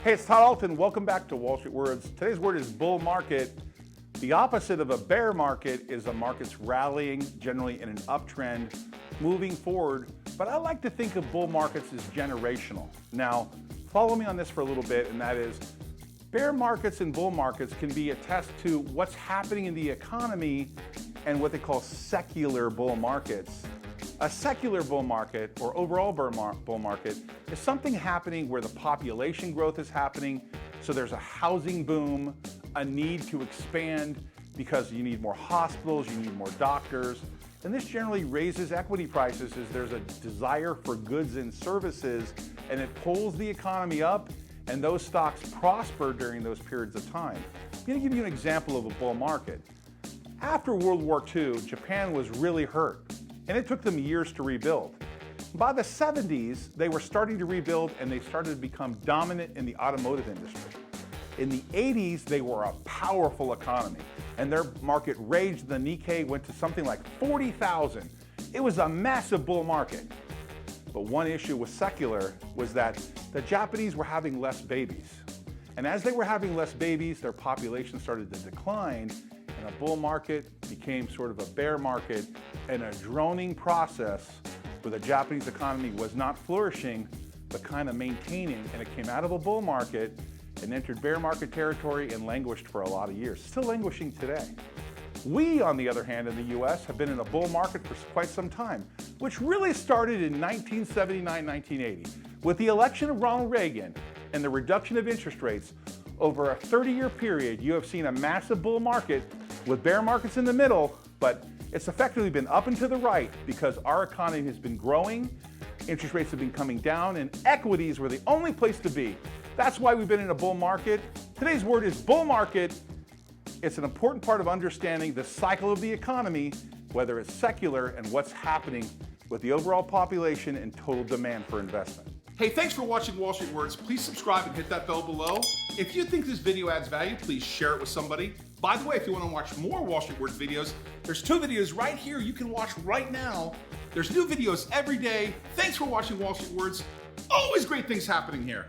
Hey, it's Todd Ault, and welcome back to Wall Street Words. Today's word is bull market. The opposite of a bear market is a market's rallying, generally in an uptrend, moving forward. But I like to think of bull markets as generational. Now, follow me on this for a little bit, and that is, bear markets and bull markets can be a test to what's happening in the economy and what they call secular bull markets. A secular bull market, or overall bull market, is something happening where the population growth is happening, so there's a housing boom, a need to expand because you need more hospitals, you need more doctors, and this generally raises equity prices as there's a desire for goods and services, and it pulls the economy up, and those stocks prosper during those periods of time. I'm going to give you an example of a bull market. After World War II, Japan was really hurt, and it took them years to rebuild. By the 70s, they were starting to rebuild, and they started to become dominant in the automotive industry. In the 80s, they were a powerful economy, and their market raged. The Nikkei went to something like 40,000. It was a massive bull market. But one issue with secular was that the Japanese were having less babies. And as they were having less babies, their population started to decline, and a bull market became sort of a bear market, and a droning process where the Japanese economy was not flourishing, but kind of maintaining, and it came out of a bull market and entered bear market territory and languished for a lot of years, still languishing today. We, on the other hand, in the US, have been in a bull market for quite some time, which really started in 1979, 1980. With the election of Ronald Reagan and the reduction of interest rates, over a 30-year period, you have seen a massive bull market with bear markets in the middle, but it's effectively been up and to the right because our economy has been growing, interest rates have been coming down, and equities were the only place to be. That's why we've been in a bull market. Today's word is bull market. It's an important part of understanding the cycle of the economy, whether it's secular and what's happening with the overall population and total demand for investment. Hey, thanks for watching Wall Street Words. Please subscribe and hit that bell below. If you think this video adds value, please share it with somebody. By the way, if you want to watch more Wall Street Words videos, there's 2 videos right here you can watch right now. There's new videos every day. Thanks for watching Wall Street Words. Always great things happening here.